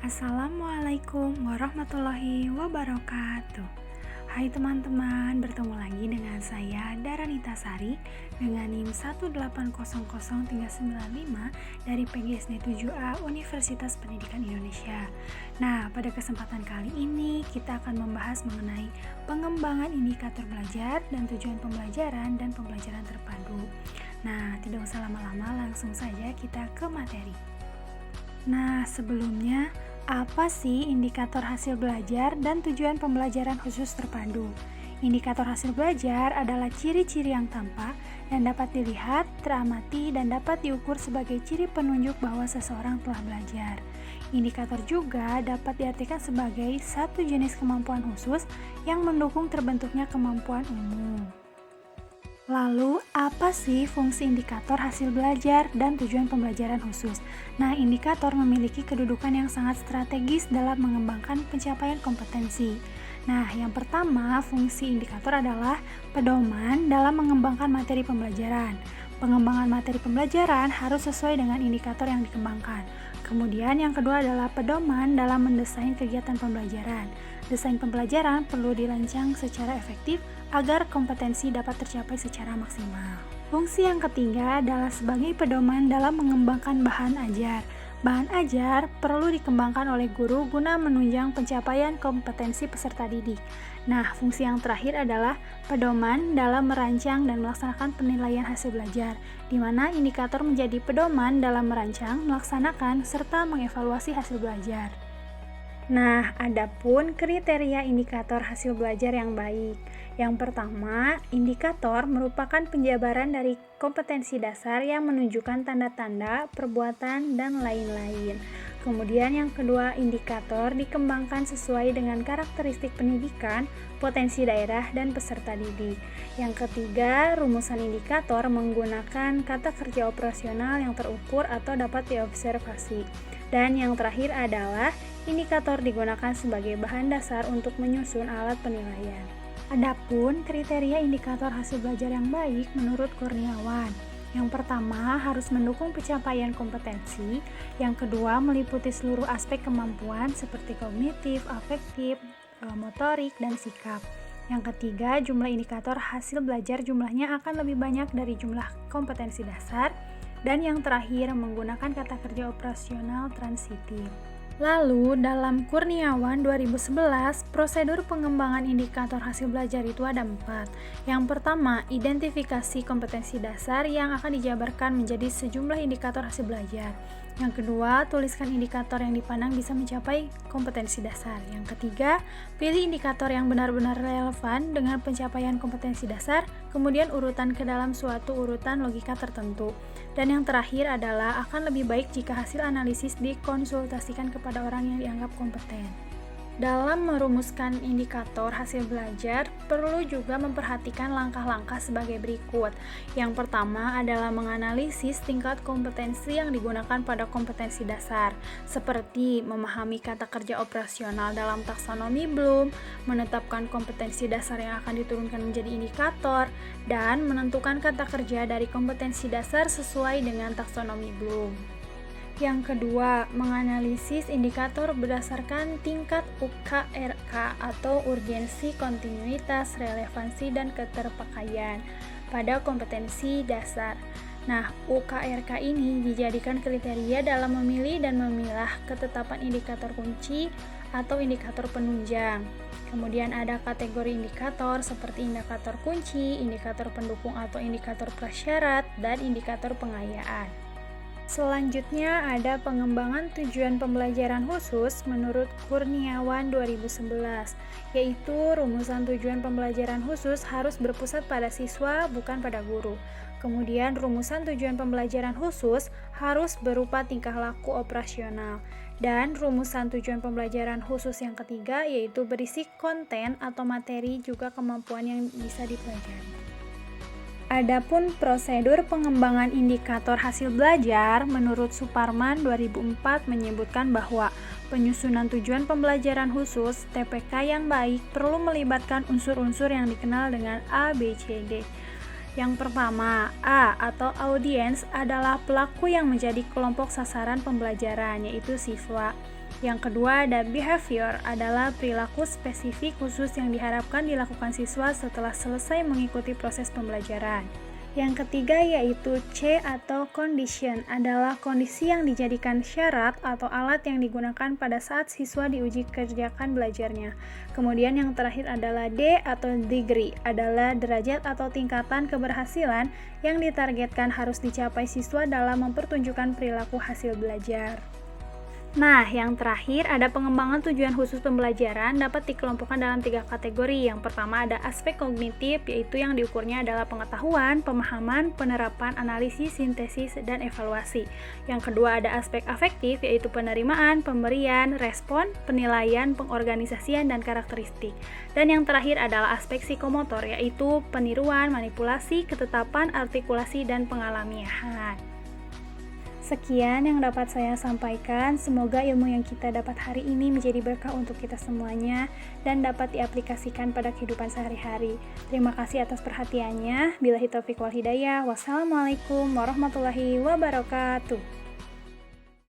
Assalamualaikum warahmatullahi wabarakatuh. Hai teman-teman, bertemu lagi dengan saya Dara Nitasari dengan NIM 1800395 dari PGSD 7A Universitas Pendidikan Indonesia. Nah, pada kesempatan kali ini kita akan membahas mengenai pengembangan indikator belajar dan tujuan pembelajaran dan pembelajaran terpadu. Nah, tidak usah lama-lama, langsung saja kita ke materi. Nah, sebelumnya, apa sih indikator hasil belajar dan tujuan pembelajaran khusus terpadu? Indikator hasil belajar adalah ciri-ciri yang tampak dan dapat dilihat, teramati, dan dapat diukur sebagai ciri penunjuk bahwa seseorang telah belajar. Indikator juga dapat diartikan sebagai satu jenis kemampuan khusus yang mendukung terbentuknya kemampuan umum. Lalu, apa sih fungsi indikator hasil belajar dan tujuan pembelajaran khusus? Nah, indikator memiliki kedudukan yang sangat strategis dalam mengembangkan pencapaian kompetensi. Nah, yang pertama, fungsi indikator adalah pedoman dalam mengembangkan materi pembelajaran. Pengembangan materi pembelajaran harus sesuai dengan indikator yang dikembangkan. Kemudian yang kedua adalah pedoman dalam mendesain kegiatan pembelajaran. Desain pembelajaran perlu dirancang secara efektif agar kompetensi dapat tercapai secara maksimal. Fungsi yang ketiga adalah sebagai pedoman dalam mengembangkan bahan ajar. Bahan ajar perlu dikembangkan oleh guru guna menunjang pencapaian kompetensi peserta didik. Nah, fungsi yang terakhir adalah pedoman dalam merancang dan melaksanakan penilaian hasil belajar, di mana indikator menjadi pedoman dalam merancang, melaksanakan, serta mengevaluasi hasil belajar. Nah, adapun kriteria indikator hasil belajar yang baik. Yang pertama, indikator merupakan penjabaran dari kompetensi dasar yang menunjukkan tanda-tanda, perbuatan, dan lain-lain. Kemudian yang kedua, indikator dikembangkan sesuai dengan karakteristik pendidikan, potensi daerah, dan peserta didik. Yang ketiga, rumusan indikator menggunakan kata kerja operasional yang terukur atau dapat diobservasi. Dan yang terakhir adalah indikator digunakan sebagai bahan dasar untuk menyusun alat penilaian. Adapun kriteria indikator hasil belajar yang baik menurut Kurniawan. Yang pertama, harus mendukung pencapaian kompetensi. Yang kedua, meliputi seluruh aspek kemampuan seperti kognitif, afektif, motorik, dan sikap. Yang ketiga, jumlah indikator hasil belajar jumlahnya akan lebih banyak dari jumlah kompetensi dasar. Dan yang terakhir, menggunakan kata kerja operasional transitif. Lalu, dalam Kurniawan 2011, prosedur pengembangan indikator hasil belajar itu ada 4. Yang pertama, identifikasi kompetensi dasar yang akan dijabarkan menjadi sejumlah indikator hasil belajar. Yang kedua, tuliskan indikator yang dipandang bisa mencapai kompetensi dasar. Yang ketiga, pilih indikator yang benar-benar relevan dengan pencapaian kompetensi dasar, kemudian urutan ke dalam suatu urutan logika tertentu. Dan yang terakhir adalah akan lebih baik jika hasil analisis dikonsultasikan kepada orang yang dianggap kompeten. Dalam merumuskan indikator hasil belajar, perlu juga memperhatikan langkah-langkah sebagai berikut. Yang pertama adalah menganalisis tingkat kompetensi yang digunakan pada kompetensi dasar, seperti memahami kata kerja operasional dalam taksonomi Bloom, menetapkan kompetensi dasar yang akan diturunkan menjadi indikator, dan menentukan kata kerja dari kompetensi dasar sesuai dengan taksonomi Bloom. Yang kedua, menganalisis indikator berdasarkan tingkat UKRK atau urgensi, kontinuitas, relevansi, dan keterpakaian pada kompetensi dasar. Nah, UKRK ini dijadikan kriteria dalam memilih dan memilah ketetapan indikator kunci atau indikator penunjang. Kemudian ada kategori indikator seperti indikator kunci, indikator pendukung atau indikator prasyarat, dan indikator pengayaan. Selanjutnya ada pengembangan tujuan pembelajaran khusus menurut Kurniawan 2011, yaitu rumusan tujuan pembelajaran khusus harus berpusat pada siswa bukan pada guru. Kemudian rumusan tujuan pembelajaran khusus harus berupa tingkah laku operasional. Dan rumusan tujuan pembelajaran khusus yang ketiga yaitu berisi konten atau materi juga kemampuan yang bisa dipelajari. Adapun prosedur pengembangan indikator hasil belajar menurut Suparman 2004 menyebutkan bahwa penyusunan tujuan pembelajaran khusus TPK yang baik perlu melibatkan unsur-unsur yang dikenal dengan A, B, C, D. Yang pertama, A atau audiens adalah pelaku yang menjadi kelompok sasaran pembelajaran, yaitu siswa. Yang kedua ada behavior, adalah perilaku spesifik khusus yang diharapkan dilakukan siswa setelah selesai mengikuti proses pembelajaran. Yang ketiga yaitu C atau condition, adalah kondisi yang dijadikan syarat atau alat yang digunakan pada saat siswa diuji kerjakan belajarnya. Kemudian yang terakhir adalah D atau degree, adalah derajat atau tingkatan keberhasilan yang ditargetkan harus dicapai siswa dalam mempertunjukkan perilaku hasil belajar. Nah, yang terakhir ada pengembangan tujuan khusus pembelajaran dapat dikelompokkan dalam 3 kategori. Yang pertama ada aspek kognitif, yaitu yang diukurnya adalah pengetahuan, pemahaman, penerapan, analisis, sintesis, dan evaluasi. Yang kedua ada aspek afektif, yaitu penerimaan, pemberian, respon, penilaian, pengorganisasian, dan karakteristik. Dan yang terakhir adalah aspek psikomotor, yaitu peniruan, manipulasi, ketetapan, artikulasi, dan pengalamian. Sekian yang dapat saya sampaikan, semoga ilmu yang kita dapat hari ini menjadi berkah untuk kita semuanya dan dapat diaplikasikan pada kehidupan sehari-hari. Terima kasih atas perhatiannya. Billahi taufiq wal hidayah. Wassalamualaikum warahmatullahi wabarakatuh.